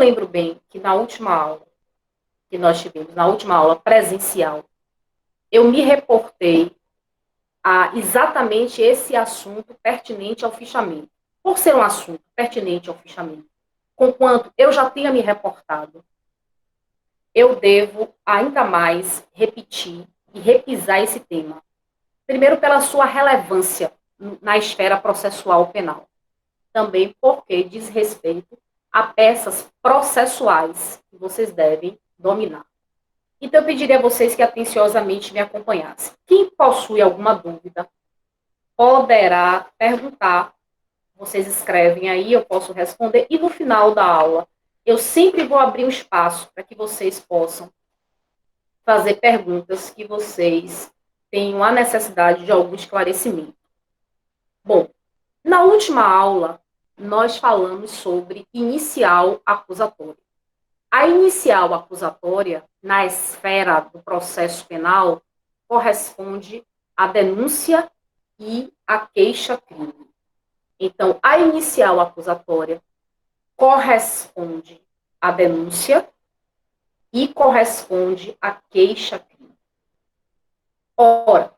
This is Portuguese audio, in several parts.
lembro bem que na última aula que nós tivemos, na última aula presencial, eu me reportei a exatamente esse assunto pertinente ao fichamento. Por ser um assunto pertinente ao fichamento, conquanto eu já tinha me reportado, eu devo ainda mais repetir e repisar esse tema. Primeiro, pela sua relevância na esfera processual penal. Também porque diz respeito a peças processuais que vocês devem dominar. Então, eu pediria a vocês que atenciosamente me acompanhassem. Quem possui alguma dúvida, poderá perguntar. Vocês escrevem aí, eu posso responder. E no final da aula, eu sempre vou abrir um espaço para que vocês possam fazer perguntas que vocês tenham a necessidade de algum esclarecimento. Bom, na última aula, nós falamos sobre inicial acusatória. A inicial acusatória, na esfera do processo penal, corresponde à denúncia e à queixa-crime. Então, a inicial acusatória corresponde à denúncia e corresponde à queixa-crime. Ora,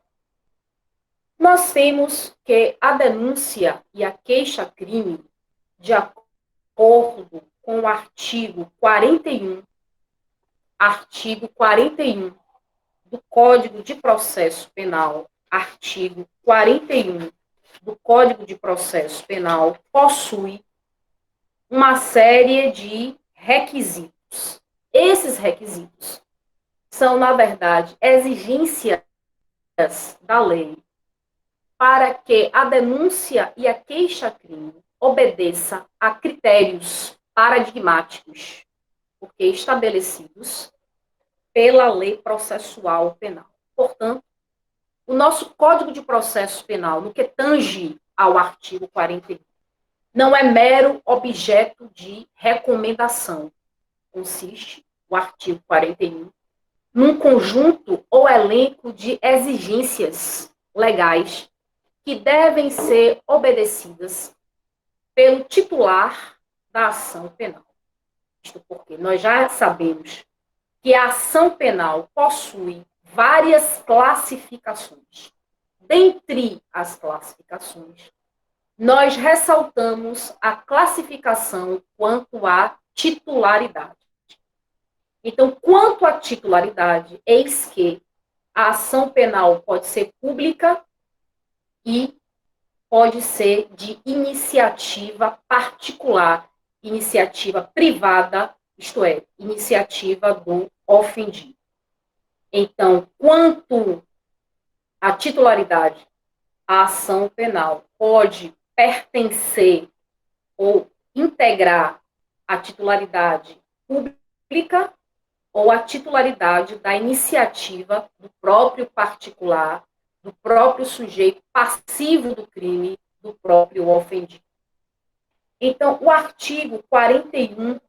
nós temos que a denúncia e a queixa-crime, de acordo com o artigo 41 do Código de Processo Penal, artigo 41 do Código de Processo Penal, possui uma série de requisitos. Esses requisitos são, na verdade, exigências da lei para que a denúncia e a queixa-crime obedeça a critérios paradigmáticos, porque estabelecidos pela lei processual penal. Portanto, o nosso Código de Processo Penal, no que tange ao artigo 41, não é mero objeto de recomendação. Consiste, o artigo 41, num conjunto ou elenco de exigências legais que devem ser obedecidas pelo titular da ação penal. Isto porque nós já sabemos que a ação penal possui várias classificações. Dentre as classificações, nós ressaltamos a classificação quanto à titularidade. Então, quanto à titularidade, eis que a ação penal pode ser pública e pode ser de iniciativa particular, iniciativa privada, isto é, iniciativa do ofendido. Então, quanto à titularidade, a ação penal pode pertencer ou integrar a titularidade pública ou a titularidade da iniciativa do próprio particular, do próprio sujeito passivo do crime, do próprio ofendido. Então, o artigo 41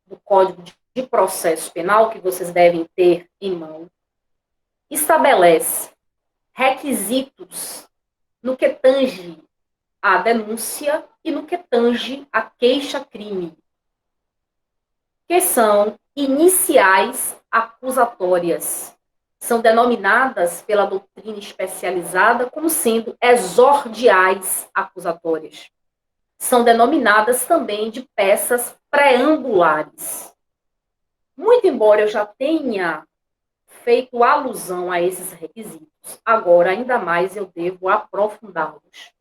do Código de Processo Penal, que vocês devem ter em mão, estabelece requisitos no que tange à denúncia e no que tange à queixa-crime, que são iniciais acusatórias. São denominadas pela doutrina especializada como sendo exordiais acusatórias. São denominadas também de peças preambulares. Muito embora eu já tenha feito alusão a esses requisitos, agora ainda mais eu devo aprofundá-los.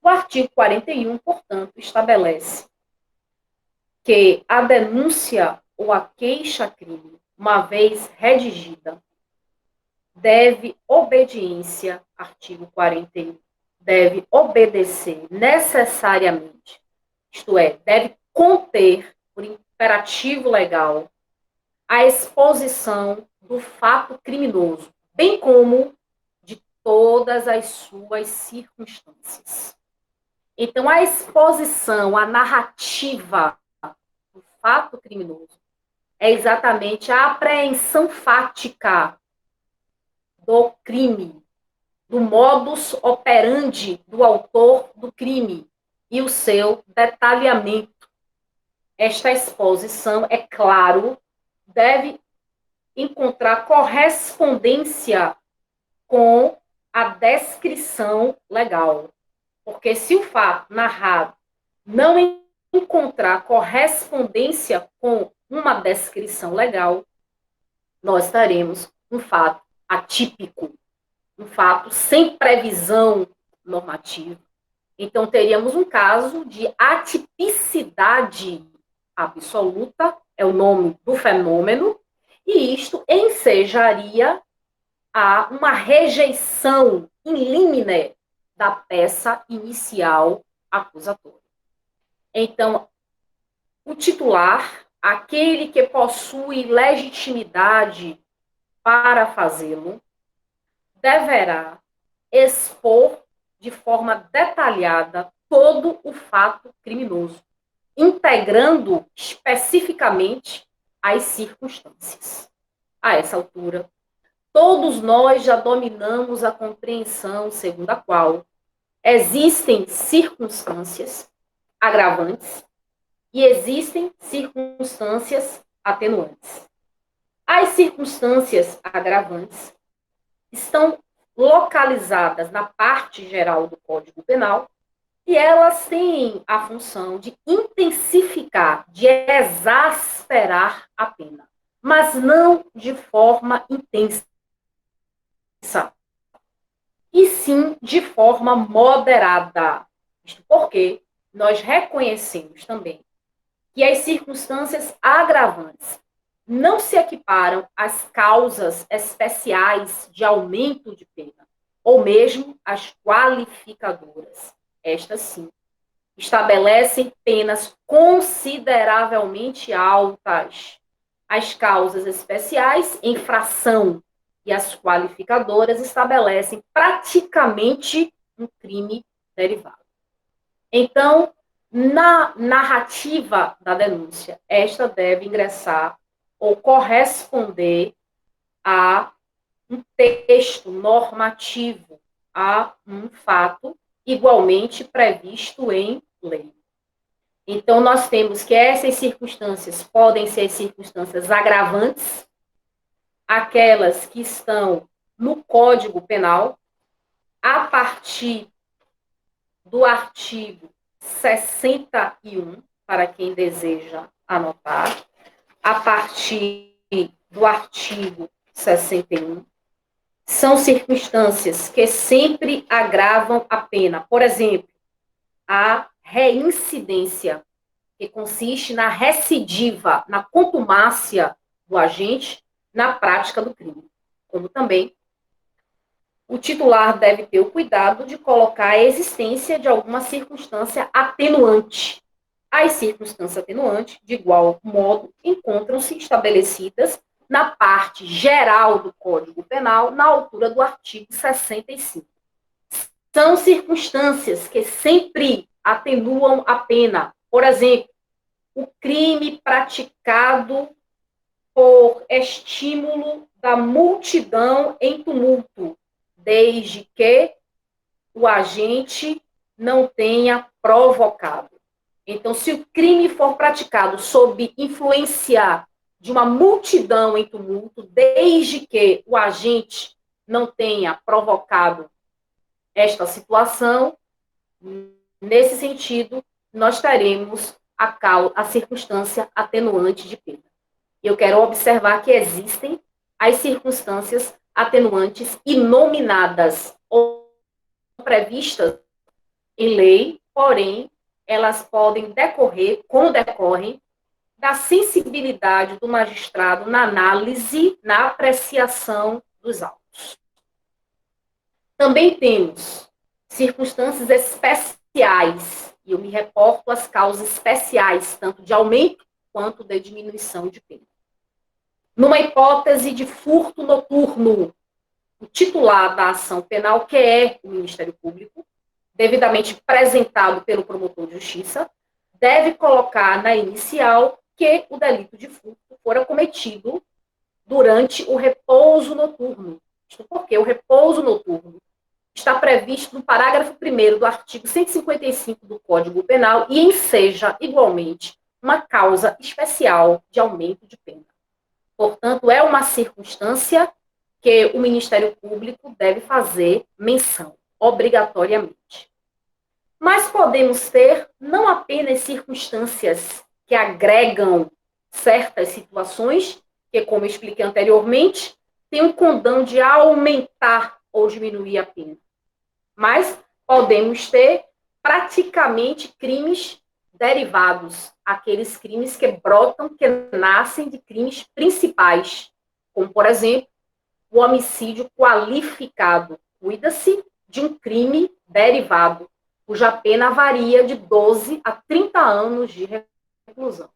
O artigo 41, portanto, estabelece que a denúncia ou a queixa-crime, uma vez redigida, deve obediência, artigo 41, deve obedecer necessariamente, isto é, deve conter, por imperativo legal, a exposição do fato criminoso, bem como de todas as suas circunstâncias. Então, a exposição, a narrativa do fato criminoso é exatamente a apreensão fática do crime, do modus operandi do autor do crime e o seu detalhamento. esta exposição, é claro, deve encontrar correspondência com a descrição legal. Porque se o fato narrado não encontrar correspondência com uma descrição legal, nós teremos um fato atípico, um fato sem previsão normativa. Então, teríamos um caso de atipicidade absoluta, é o nome do fenômeno, e isto ensejaria a uma rejeição in limine da peça inicial acusatória. Então, o titular, aquele que possui legitimidade para fazê-lo, deverá expor de forma detalhada todo o fato criminoso, integrando especificamente as circunstâncias. A essa altura, todos nós já dominamos a compreensão segundo a qual existem circunstâncias agravantes e existem circunstâncias atenuantes. As circunstâncias agravantes estão localizadas na parte geral do Código Penal e elas têm a função de intensificar, de exasperar a pena, mas não de forma intensa, e sim de forma moderada. Isto porque nós reconhecemos também que as circunstâncias agravantes não se equiparam às causas especiais de aumento de pena, ou mesmo às qualificadoras. Estas, sim, estabelecem penas consideravelmente altas. As causas especiais, infração, e as qualificadoras estabelecem praticamente um crime derivado. Então, na narrativa da denúncia, esta deve ingressar ou corresponder a um texto normativo, a um fato igualmente previsto em lei. Então, nós temos que essas circunstâncias podem ser circunstâncias agravantes, aquelas que estão no Código Penal, a partir do artigo 61, para quem deseja anotar, a partir do artigo 61, são circunstâncias que sempre agravam a pena. Por exemplo, a reincidência, que consiste na recidiva, na contumácia do agente na prática do crime. Como também o titular deve ter o cuidado de colocar a existência de alguma circunstância atenuante. As circunstâncias atenuantes, de igual modo, encontram-se estabelecidas na parte geral do Código Penal, na altura do artigo 65. São circunstâncias que sempre atenuam a pena. Por exemplo, o crime praticado por estímulo da multidão em tumulto, desde que o agente não tenha provocado. Então, se o crime for praticado sob influência de uma multidão em tumulto, desde que o agente não tenha provocado esta situação, nesse sentido, nós teremos a circunstância atenuante de pena. Eu quero observar que existem as circunstâncias atenuantes inominadas ou previstas em lei, porém, elas podem decorrer, como decorrem, da sensibilidade do magistrado na análise, na apreciação dos autos. Também temos circunstâncias especiais, e eu me reporto às causas especiais, tanto de aumento quanto de diminuição de pena. Numa hipótese de furto noturno, o titular da ação penal, que é o Ministério Público, devidamente apresentado pelo promotor de justiça, deve colocar na inicial que o delito de furto fora cometido durante o repouso noturno. Isto porque o repouso noturno está previsto no parágrafo 1º do artigo 155 do Código Penal e enseja, igualmente, uma causa especial de aumento de pena. Portanto, é uma circunstância que o Ministério Público deve fazer menção, obrigatoriamente. Mas podemos ter não apenas circunstâncias que agregam certas situações, que, como eu expliquei anteriormente, tem um condão de aumentar ou diminuir a pena. Mas podemos ter praticamente crimes derivados, aqueles crimes que brotam, que nascem de crimes principais, como, por exemplo, o homicídio qualificado. Cuida-se de um crime derivado, cuja pena varia de 12 a 30 anos de reclusão.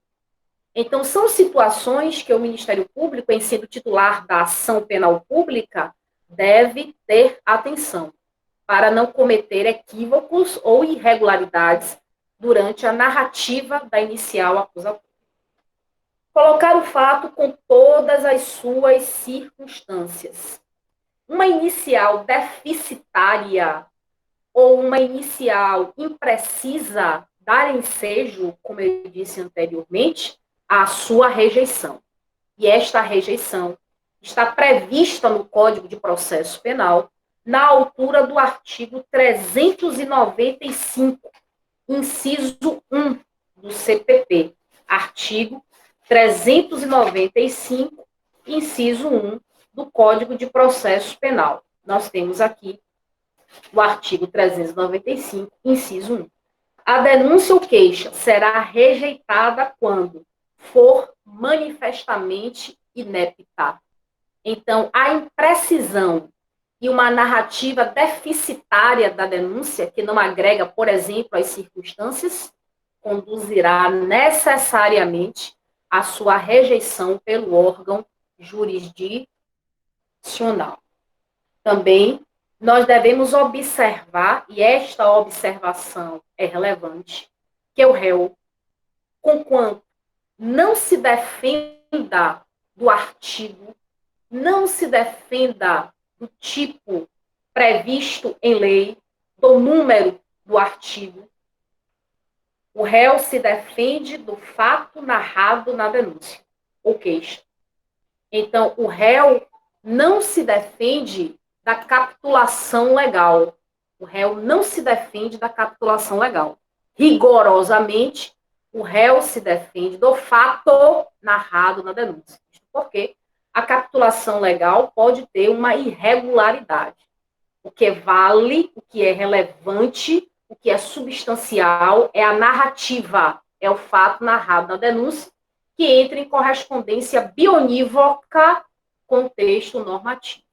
Então, são situações que o Ministério Público, em sendo titular da ação penal pública, deve ter atenção, para não cometer equívocos ou irregularidades durante a narrativa da inicial acusatória. Colocar o fato com todas as suas circunstâncias. Uma inicial deficitária ou uma inicial imprecisa dar ensejo, como eu disse anteriormente, à sua rejeição. E esta rejeição está prevista no Código de Processo Penal, na altura do artigo 395, inciso 1 do CPP. Artigo 395, inciso 1 do Código de Processo Penal. Nós temos aqui o artigo 395, inciso 1. A denúncia ou queixa será rejeitada quando for manifestamente inepta. Então, a imprecisão e uma narrativa deficitária da denúncia, que não agrega, por exemplo, as circunstâncias, conduzirá necessariamente à sua rejeição pelo órgão jurisdicional. Também nós devemos observar, e esta observação é relevante, que o réu, conquanto não se defenda do artigo, não se defenda do tipo previsto em lei, do número do artigo, o réu se defende do fato narrado na denúncia ou queixa. Então, o réu não se defende da capitulação legal. O réu não se defende da capitulação legal. Rigorosamente, o réu se defende do fato narrado na denúncia. Porque a capitulação legal pode ter uma irregularidade. O que vale, o que é relevante, o que é substancial é a narrativa, é o fato narrado na denúncia, que entra em correspondência bionívoca com o texto normativo.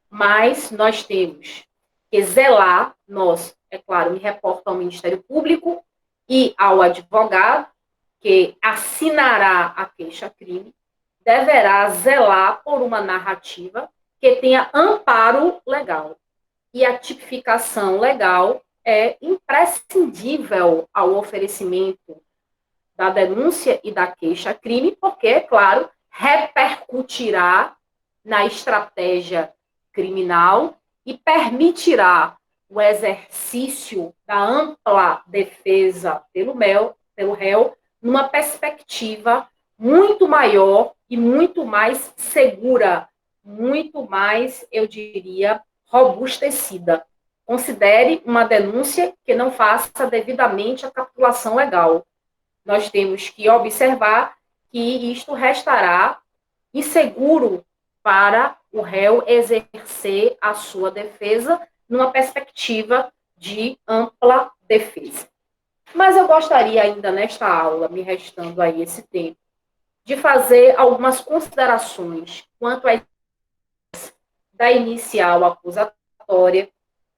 Mas nós temos que zelar, nós, é claro, me reporto ao Ministério Público e ao advogado, que assinará a queixa-crime, deverá zelar por uma narrativa que tenha amparo legal. E a tipificação legal é imprescindível ao oferecimento da denúncia e da queixa-crime, porque, é claro, repercutirá na estratégia criminal e permitirá o exercício da ampla defesa pelo réu, numa perspectiva muito maior e muito mais segura, muito mais, eu diria, robustecida. Considere uma denúncia que não faça devidamente a capitulação legal. Nós temos que observar que isto restará inseguro para o réu exercer a sua defesa numa perspectiva de ampla defesa. Mas eu gostaria ainda nesta aula, me restando aí esse tempo, de fazer algumas considerações quanto à da inicial acusatória,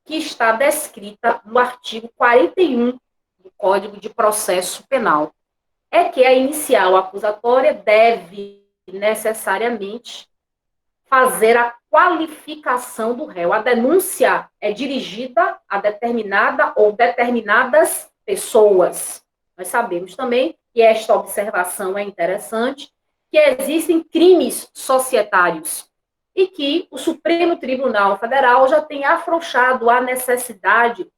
que está descrita no artigo 41 do Código de Processo Penal. É que a inicial acusatória deve necessariamente fazer a qualificação do réu. A denúncia é dirigida a determinada ou determinadas pessoas. Nós sabemos também, e esta observação é interessante, que existem crimes societários e que o Supremo Tribunal Federal já tem afrouxado a necessidade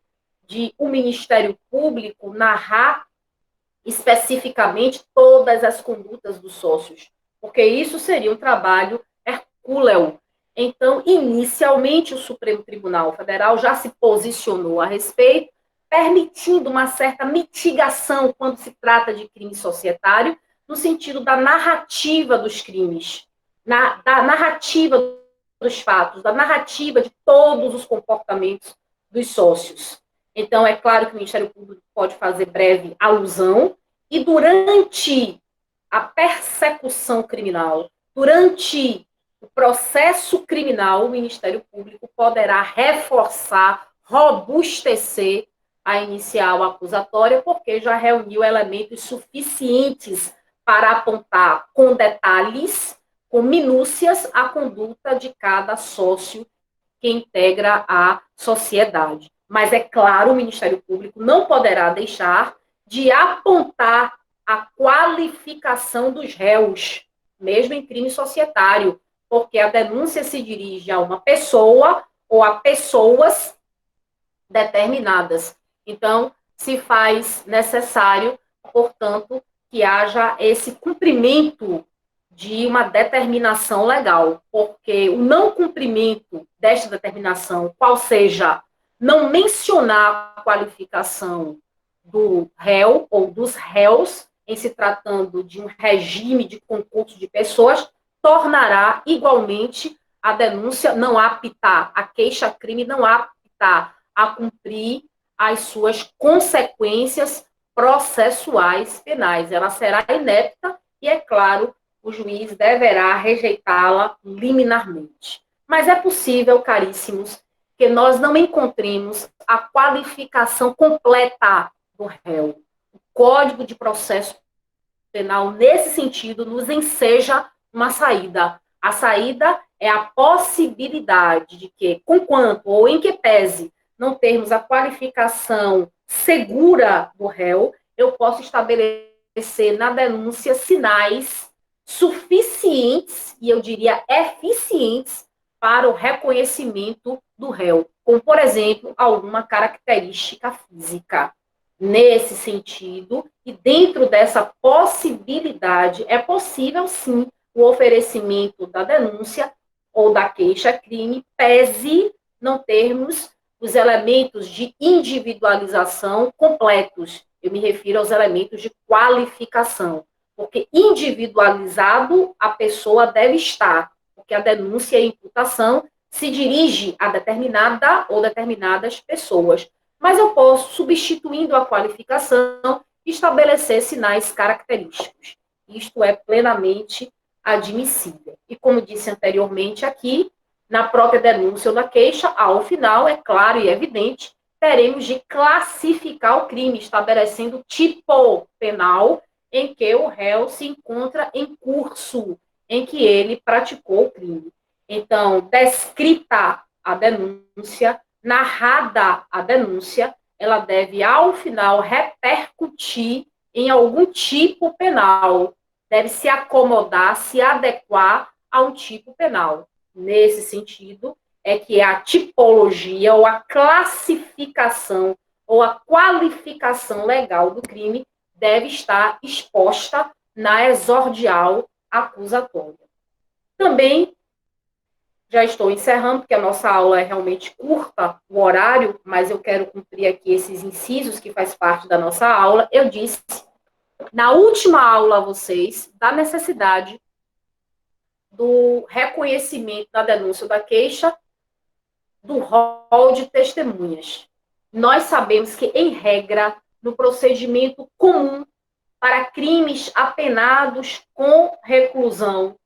de o Ministério Público narrar especificamente todas as condutas dos sócios, porque isso seria um trabalho hercúleo. Então, inicialmente, o Supremo Tribunal Federal já se posicionou a respeito, permitindo uma certa mitigação quando se trata de crime societário, no sentido da narrativa dos crimes, da narrativa dos fatos, da narrativa de todos os comportamentos dos sócios. Então, é claro que o Ministério Público pode fazer breve alusão, e durante a persecução criminal, durante o processo criminal, o Ministério Público poderá reforçar, robustecer a inicial acusatória, porque já reuniu elementos suficientes para apontar com detalhes, com minúcias, a conduta de cada sócio que integra a sociedade. Mas, é claro, o Ministério Público não poderá deixar de apontar a qualificação dos réus, mesmo em crime societário, porque a denúncia se dirige a uma pessoa ou a pessoas determinadas. Então, se faz necessário, portanto, que haja esse cumprimento de uma determinação legal, porque o não cumprimento desta determinação, qual seja não mencionar a qualificação do réu ou dos réus, em se tratando de um regime de concurso de pessoas, tornará igualmente a denúncia não apta, a queixa-crime não apta a cumprir as suas consequências processuais penais. Ela será inepta e, é claro, o juiz deverá rejeitá-la liminarmente. Mas é possível, caríssimos, que nós não encontremos a qualificação completa do réu. O Código de Processo Penal, nesse sentido, nos enseja uma saída. A saída é a possibilidade de que, conquanto ou em que pese não termos a qualificação segura do réu, eu posso estabelecer na denúncia sinais suficientes, e eu diria eficientes, para o reconhecimento do réu, como, por exemplo, alguma característica física. Nesse sentido, e dentro dessa possibilidade, é possível, sim, o oferecimento da denúncia ou da queixa-crime, pese não termos os elementos de individualização completos. Eu me refiro aos elementos de qualificação, porque individualizado a pessoa deve estar, porque a denúncia e a imputação se dirige a determinada ou determinadas pessoas. Mas eu posso, substituindo a qualificação, estabelecer sinais característicos. Isto é plenamente admissível. E como disse anteriormente aqui, na própria denúncia ou na queixa, ao final, é claro e evidente, teremos de classificar o crime, estabelecendo tipo penal em que o réu se encontra em curso, em que ele praticou o crime. Então, descrita a denúncia, narrada a denúncia, ela deve, ao final, repercutir em algum tipo penal, deve se acomodar, se adequar a um tipo penal. Nesse sentido, é que a tipologia ou a classificação ou a qualificação legal do crime deve estar exposta na exordial acusatória. Também, já estou encerrando, porque a nossa aula é realmente curta, o horário, mas eu quero cumprir aqui esses incisos que faz parte da nossa aula. Eu disse, na última aula a vocês, da necessidade do reconhecimento da denúncia ou da queixa do rol de testemunhas. Nós sabemos que, em regra, no procedimento comum para crimes apenados com reclusão,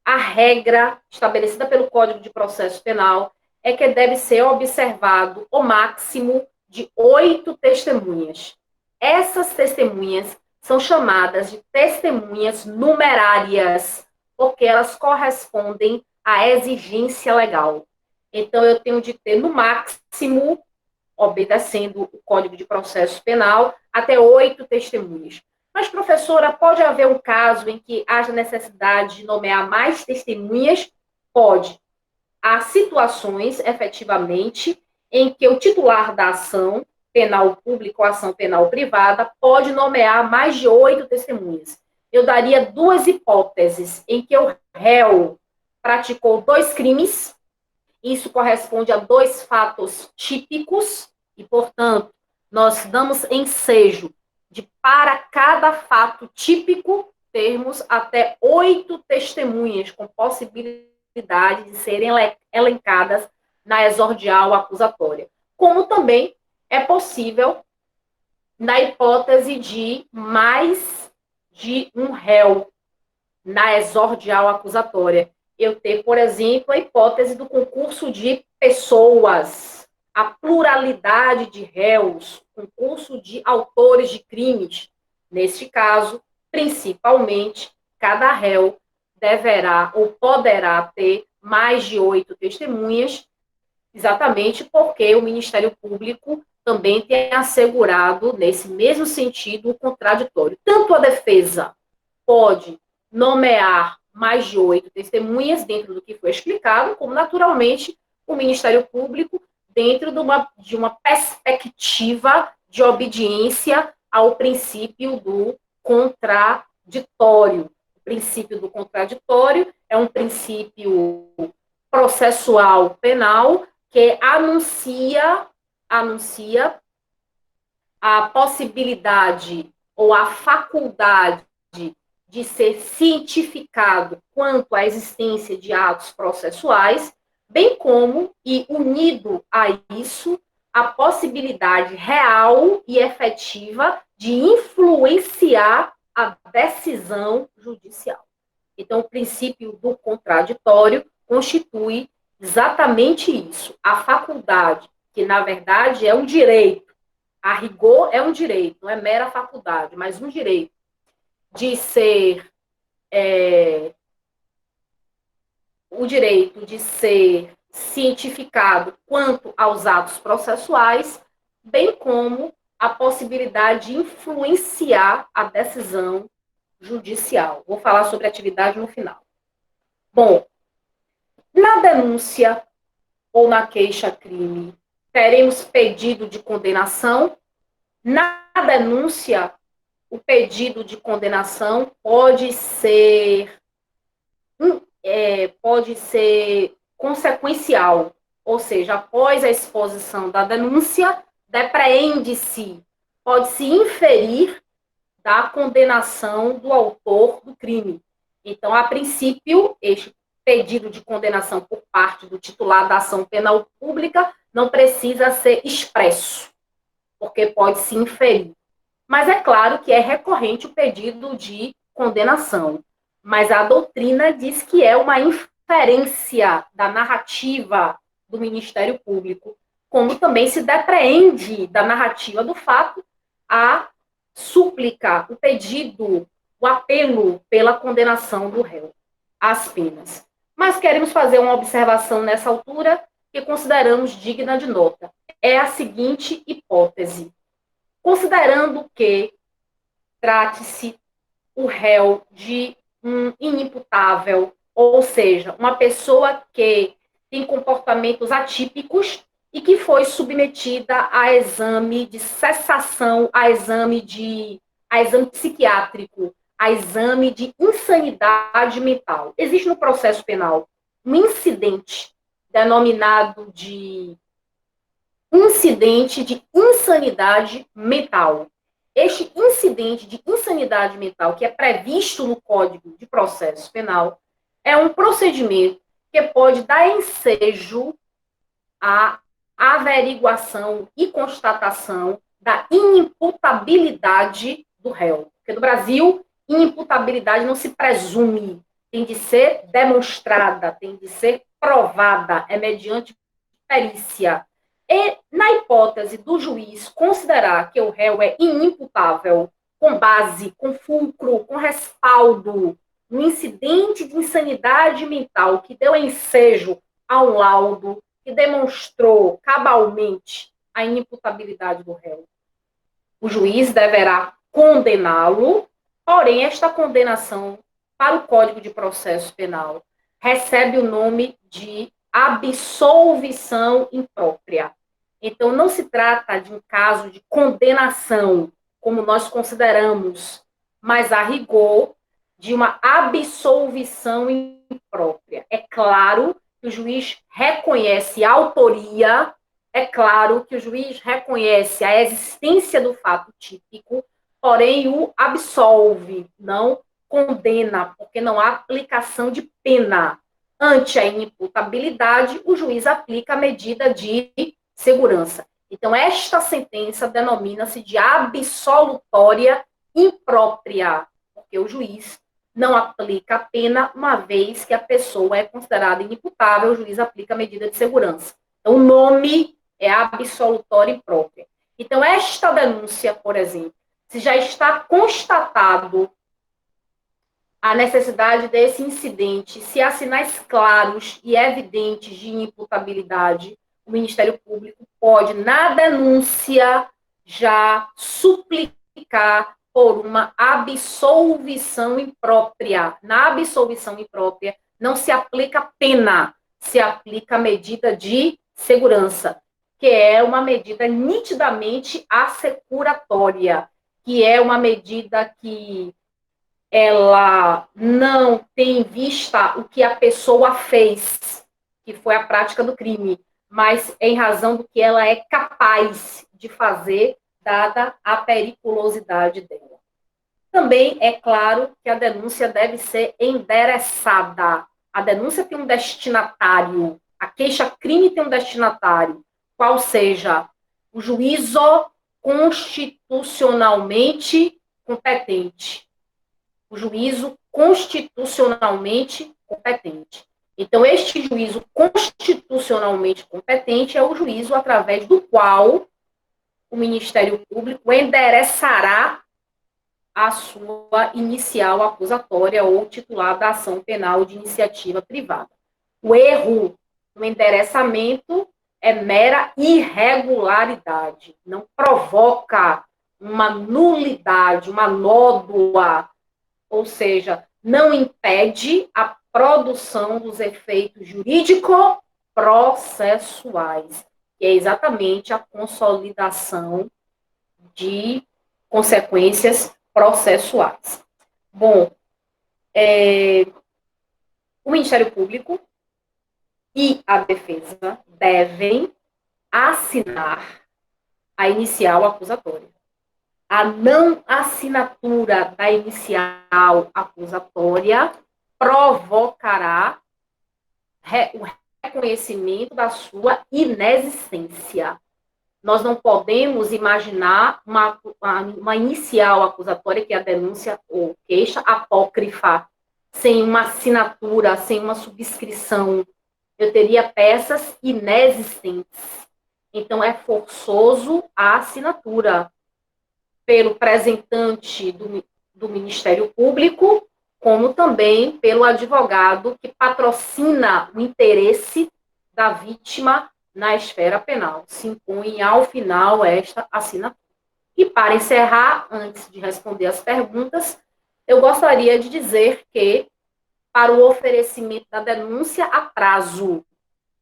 a regra estabelecida pelo Código de Processo Penal é que deve ser observado o máximo de 8 testemunhas. Essas testemunhas são chamadas de testemunhas numerárias, porque elas correspondem à exigência legal. Então, eu tenho de ter, no máximo, obedecendo o Código de Processo Penal, até 8 testemunhas. Mas, professora, pode haver um caso em que haja necessidade de nomear mais testemunhas? Pode. Há situações, efetivamente, em que o titular da ação, penal pública ou ação penal privada, pode nomear mais de 8 testemunhas. Eu daria 2 hipóteses em que o réu praticou 2 crimes, isso corresponde a 2 fatos típicos, e, portanto, nós damos ensejo de, para cada fato típico, termos até 8 testemunhas com possibilidade de serem elencadas na exordial acusatória. Como também é possível, na hipótese de mais de um réu na exordial acusatória, eu ter, por exemplo, a hipótese do concurso de pessoas, a pluralidade de réus, concurso de autores de crimes. Neste caso, principalmente, cada réu deverá ou poderá ter mais de 8 testemunhas, exatamente porque o Ministério Público também tem assegurado, nesse mesmo sentido, o contraditório. Tanto a defesa pode nomear mais de 8 testemunhas dentro do que foi explicado, como, naturalmente, o Ministério Público dentro de uma perspectiva de obediência ao princípio do contraditório. O princípio do contraditório é um princípio processual penal que anuncia a possibilidade ou a faculdade de ser cientificado quanto à existência de atos processuais, bem como, e unido a isso, a possibilidade real e efetiva de influenciar a decisão judicial. Então, o princípio do contraditório constitui exatamente isso, a faculdade, que na verdade é um direito, a rigor é um direito, não é mera faculdade, mas um direito de ser o direito de ser cientificado quanto aos atos processuais, bem como a possibilidade de influenciar a decisão judicial. Vou falar sobre atividade no final. Bom, na denúncia ou na queixa-crime, teremos pedido de condenação. Na denúncia, o pedido de condenação pode ser consequencial, ou seja, após a exposição da denúncia, depreende-se, pode-se inferir da condenação do autor do crime. Então, a princípio, este pedido de condenação por parte do titular da ação penal pública não precisa ser expresso, porque pode se inferir. Mas é claro que é recorrente o pedido de condenação. Mas a doutrina diz que é uma inferência da narrativa do Ministério Público, como também se depreende da narrativa do fato a súplica, o pedido, o apelo pela condenação do réu às penas. Mas queremos fazer uma observação nessa altura que consideramos digna de nota. É a seguinte hipótese. Considerando que trate-se o réu de um inimputável, ou seja, uma pessoa que tem comportamentos atípicos e que foi submetida a exame de cessação, a exame psiquiátrico, a exame de insanidade mental. Existe no processo penal um incidente denominado de incidente de insanidade mental. Este incidente de insanidade mental, que é previsto no Código de Processo Penal, é um procedimento que pode dar ensejo à averiguação e constatação da inimputabilidade do réu. Porque no Brasil, inimputabilidade não se presume, tem de ser demonstrada, tem de ser provada, é mediante perícia. E, na hipótese do juiz considerar que o réu é inimputável, com base, com fulcro, com respaldo, no incidente de insanidade mental que deu ensejo a um laudo que demonstrou cabalmente a inimputabilidade do réu, o juiz deverá condená-lo, porém, esta condenação para o Código de Processo Penal recebe o nome de absolvição imprópria. Então, não se trata de um caso de condenação, como nós consideramos, mas a rigor de uma absolvição imprópria. É claro que o juiz reconhece a autoria, é claro que o juiz reconhece a existência do fato típico, porém o absolve, não condena, porque não há aplicação de pena. Ante a inimputabilidade, o juiz aplica a medida de segurança. Então, esta sentença denomina-se de absolutória imprópria, porque o juiz não aplica a pena, uma vez que a pessoa é considerada inimputável, o juiz aplica a medida de segurança. Então, o nome é absolutória imprópria. Então, esta denúncia, por exemplo, se já está constatado a necessidade desse incidente, se há sinais claros e evidentes de inimputabilidade, o Ministério Público pode, na denúncia, já suplicar por uma absolvição imprópria. Na absolvição imprópria, não se aplica pena, se aplica medida de segurança, que é uma medida nitidamente assecuratória, que é uma medida que ela não tem em vista o que a pessoa fez, que foi a prática do crime, mas em razão do que ela é capaz de fazer, dada a periculosidade dela. Também é claro que a denúncia deve ser endereçada. A denúncia tem um destinatário, a queixa-crime tem um destinatário, qual seja o juízo constitucionalmente competente. O juízo constitucionalmente competente. Então, este juízo constitucionalmente competente é o juízo através do qual o Ministério Público endereçará a sua inicial acusatória ou titular da ação penal de iniciativa privada. O erro no endereçamento é mera irregularidade, não provoca uma nulidade, uma nódoa, ou seja, não impede a produção dos efeitos jurídico-processuais, que é exatamente a consolidação de consequências processuais. Bom, o Ministério Público e a defesa devem assinar a inicial acusatória. A não assinatura da inicial acusatória provocará o reconhecimento da sua inexistência. Nós não podemos imaginar uma inicial acusatória, que é a denúncia ou queixa apócrifa, sem uma assinatura, sem uma subscrição. Eu teria peças inexistentes. Então, é forçoso a assinatura pelo representante do Ministério Público, como também pelo advogado que patrocina o interesse da vítima na esfera penal. Se impõe ao final esta assinatura. E para encerrar, antes de responder as perguntas, eu gostaria de dizer que, para o oferecimento da denúncia, há prazo.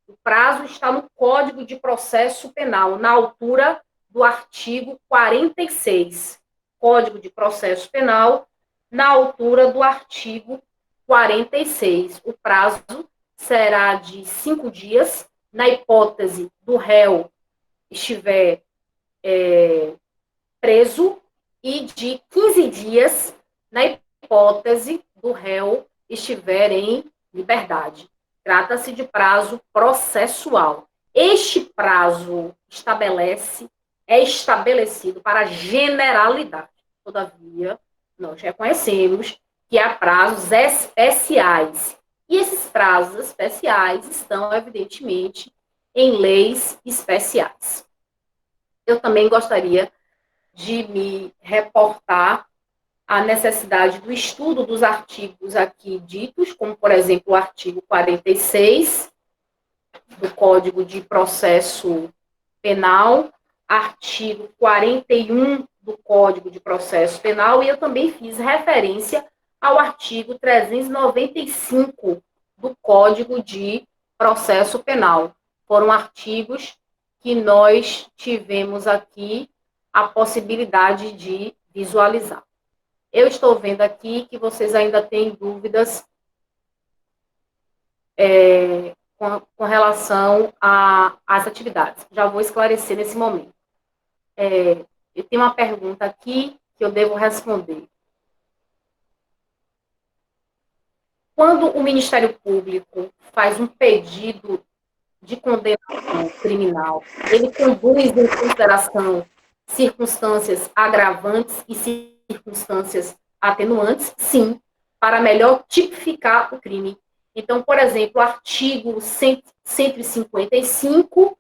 O prazo está no Código de Processo Penal, na altura do artigo 46. Código de Processo Penal, na altura do artigo 46. O prazo será de 5 dias, na hipótese do réu estiver preso, e de 15 dias, na hipótese do réu estiver em liberdade. Trata-se de prazo processual. Este prazo é estabelecido para generalidade. Todavia, nós reconhecemos que há prazos especiais. E esses prazos especiais estão, evidentemente, em leis especiais. Eu também gostaria de me reportar à necessidade do estudo dos artigos aqui ditos, como, por exemplo, o artigo 46 do Código de Processo Penal, artigo 41 do Código de Processo Penal, e eu também fiz referência ao artigo 395 do Código de Processo Penal. Foram artigos que nós tivemos aqui a possibilidade de visualizar. Eu estou vendo aqui que vocês ainda têm dúvidas com relação às atividades. Já vou esclarecer nesse momento. Eu tenho uma pergunta aqui que eu devo responder. Quando o Ministério Público faz um pedido de condenação criminal, ele conduz em consideração circunstâncias agravantes e circunstâncias atenuantes? Sim, para melhor tipificar o crime. Então, por exemplo, o artigo 155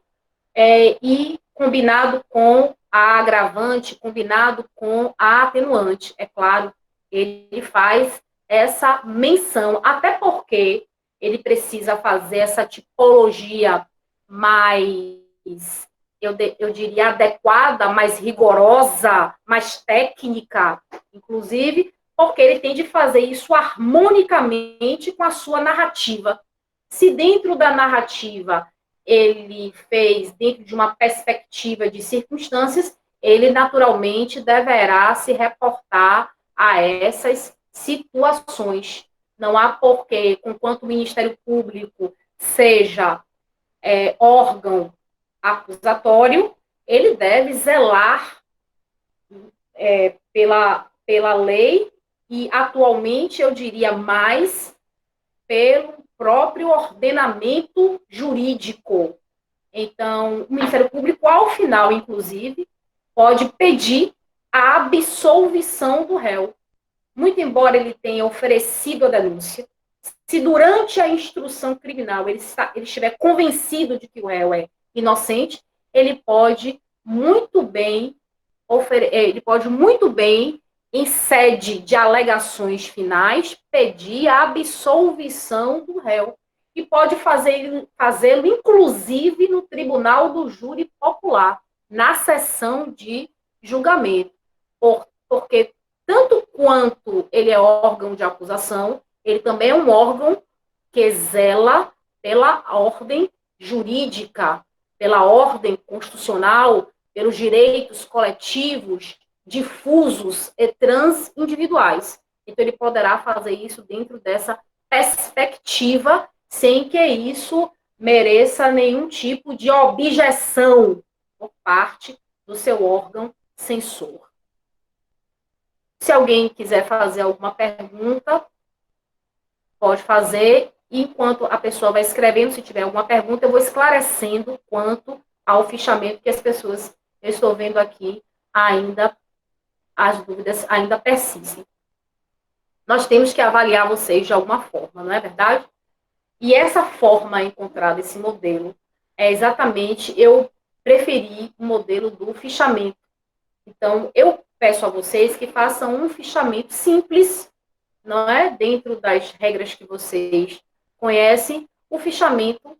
e combinado com a agravante, combinado com a atenuante. É claro, ele faz essa menção, até porque ele precisa fazer essa tipologia mais, eu diria, adequada, mais rigorosa, mais técnica, inclusive, porque ele tem de fazer isso harmonicamente com a sua narrativa. Se dentro da narrativa ele fez dentro de uma perspectiva de circunstâncias, ele naturalmente deverá se reportar a essas situações. Não há porquê, conquanto o Ministério Público seja órgão acusatório, ele deve zelar pela lei e, atualmente, eu diria mais pelo próprio ordenamento jurídico. Então, o Ministério Público, ao final, inclusive, pode pedir a absolvição do réu. Muito embora ele tenha oferecido a denúncia, se durante a instrução criminal ele estiver convencido de que o réu é inocente, ele pode muito bem em sede de alegações finais, pedir a absolvição do réu. E pode fazê-lo, inclusive, no tribunal do júri popular, na sessão de julgamento. Porque, tanto quanto ele é órgão de acusação, ele também é um órgão que zela pela ordem jurídica, pela ordem constitucional, pelos direitos coletivos, difusos e transindividuais. Então, ele poderá fazer isso dentro dessa perspectiva, sem que isso mereça nenhum tipo de objeção por parte do seu órgão censor. Se alguém quiser fazer alguma pergunta, pode fazer. Enquanto a pessoa vai escrevendo, se tiver alguma pergunta, eu vou esclarecendo quanto ao fichamento que as pessoas, eu estou vendo aqui, ainda as dúvidas ainda persistem. Nós temos que avaliar vocês de alguma forma, não é verdade? E essa forma encontrada, esse modelo, é exatamente, eu preferi o modelo do fichamento. Então, eu peço a vocês que façam um fichamento simples, não é? Dentro das regras que vocês conhecem, o fichamento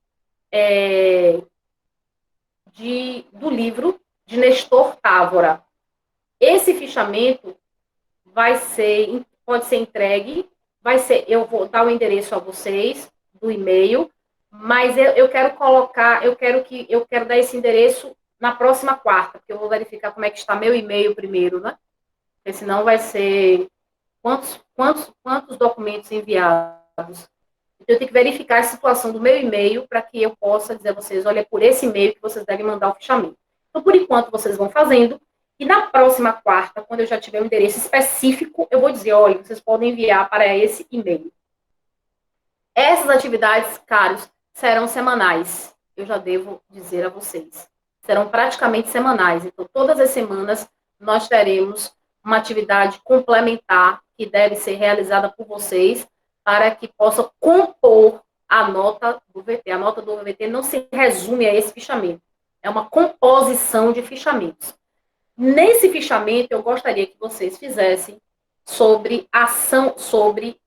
do livro de Nestor Távora. Esse fichamento pode ser entregue, eu vou dar o endereço a vocês do e-mail, mas eu quero dar esse endereço na próxima quarta, porque eu vou verificar como é que está meu e-mail primeiro, né? Porque senão vai ser quantos documentos enviados. Então, eu tenho que verificar a situação do meu e-mail para que eu possa dizer a vocês, olha, é por esse e-mail que vocês devem mandar o fichamento. Então, por enquanto, vocês vão fazendo, e na próxima quarta, quando eu já tiver um endereço específico, eu vou dizer, olha, vocês podem enviar para esse e-mail. Essas atividades, caros, serão semanais. Eu já devo dizer a vocês. Serão praticamente semanais. Então, todas as semanas, nós teremos uma atividade complementar que deve ser realizada por vocês para que possa compor a nota do VT. A nota do VT não se resume a esse fichamento. É uma composição de fichamentos. Nesse fichamento, eu gostaria que vocês fizessem sobre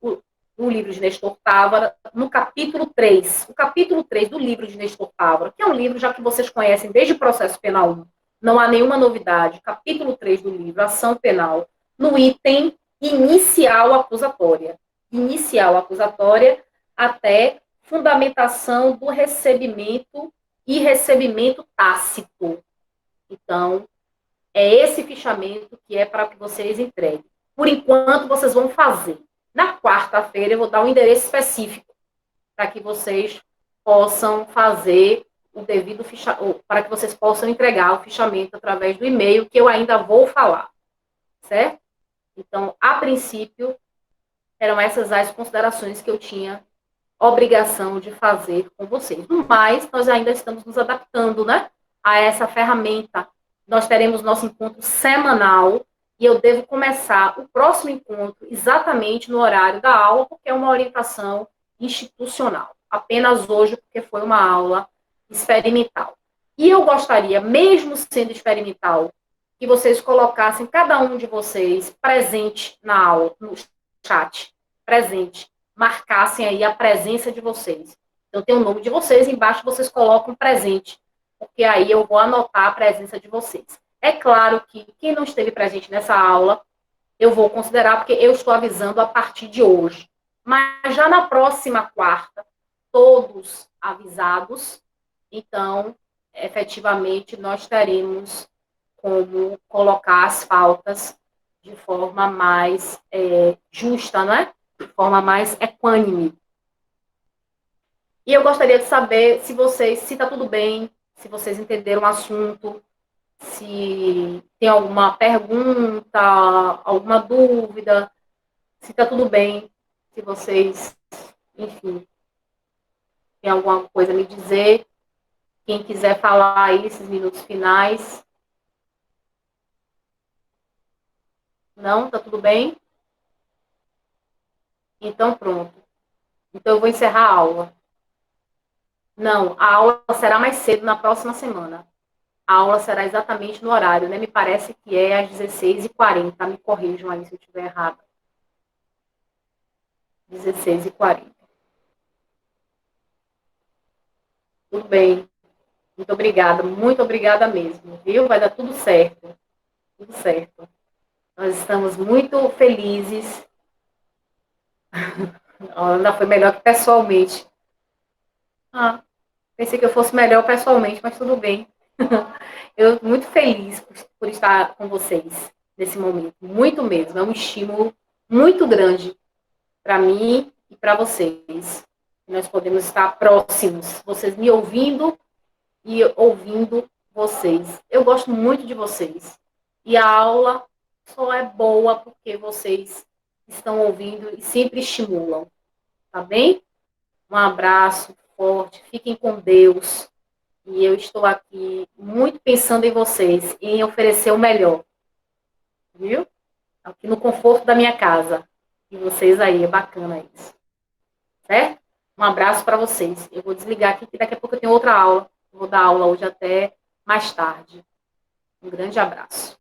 o livro de Nestor Távora, no capítulo 3. O capítulo 3 do livro de Nestor Távora, que é um livro já que vocês conhecem desde o processo penal 1, não há nenhuma novidade. Capítulo 3 do livro, ação penal, no item inicial acusatória. Inicial acusatória até fundamentação do recebimento e recebimento tácito. Então, é esse fichamento que é para que vocês entreguem. Por enquanto, vocês vão fazer. Na quarta-feira, eu vou dar um endereço específico para que vocês possam fazer o devido fichamento, para que vocês possam entregar o fichamento através do e-mail, que eu ainda vou falar, certo? Então, a princípio, eram essas as considerações que eu tinha obrigação de fazer com vocês. Mas nós ainda estamos nos adaptando, né, a essa ferramenta. Nós teremos nosso encontro semanal e eu devo começar o próximo encontro exatamente no horário da aula, porque é uma orientação institucional. Apenas hoje, porque foi uma aula experimental. E eu gostaria, mesmo sendo experimental, que vocês colocassem cada um de vocês presente na aula, no chat, presente, marcassem aí a presença de vocês. Então, tem o nome de vocês, embaixo vocês colocam presente, porque aí eu vou anotar a presença de vocês. É claro que quem não esteve presente nessa aula, eu vou considerar, porque eu estou avisando a partir de hoje. Mas já na próxima quarta, todos avisados, então, efetivamente, nós teremos como colocar as faltas de forma mais justa, né? De forma mais equânime. E eu gostaria de saber se está tudo bem, se vocês entenderam o assunto, se tem alguma pergunta, alguma dúvida, se está tudo bem, se vocês, enfim, tem alguma coisa a me dizer. Quem quiser falar aí esses minutos finais. Não? Tá tudo bem? Então, pronto. Então, eu vou encerrar a aula. Não, a aula será mais cedo na próxima semana. A aula será exatamente no horário, né? Me parece que é às 16h40. Me corrijam aí se eu estiver errado. 16h40. Tudo bem. Muito obrigada. Muito obrigada mesmo, viu? Vai dar tudo certo. Tudo certo. Nós estamos muito felizes. Ainda foi melhor que pessoalmente. Ah, pensei que eu fosse melhor pessoalmente, mas tudo bem. Eu estou muito feliz por estar com vocês nesse momento. Muito mesmo. É um estímulo muito grande para mim e para vocês. Nós podemos estar próximos, vocês me ouvindo e ouvindo vocês. Eu gosto muito de vocês. E a aula só é boa porque vocês estão ouvindo e sempre estimulam. Tá bem? Um abraço forte. Fiquem com Deus. E eu estou aqui muito pensando em vocês, em oferecer o melhor. Viu? Aqui no conforto da minha casa. E vocês aí, é bacana isso. Certo? Um abraço para vocês. Eu vou desligar aqui, que daqui a pouco eu tenho outra aula. Eu vou dar aula hoje até mais tarde. Um grande abraço.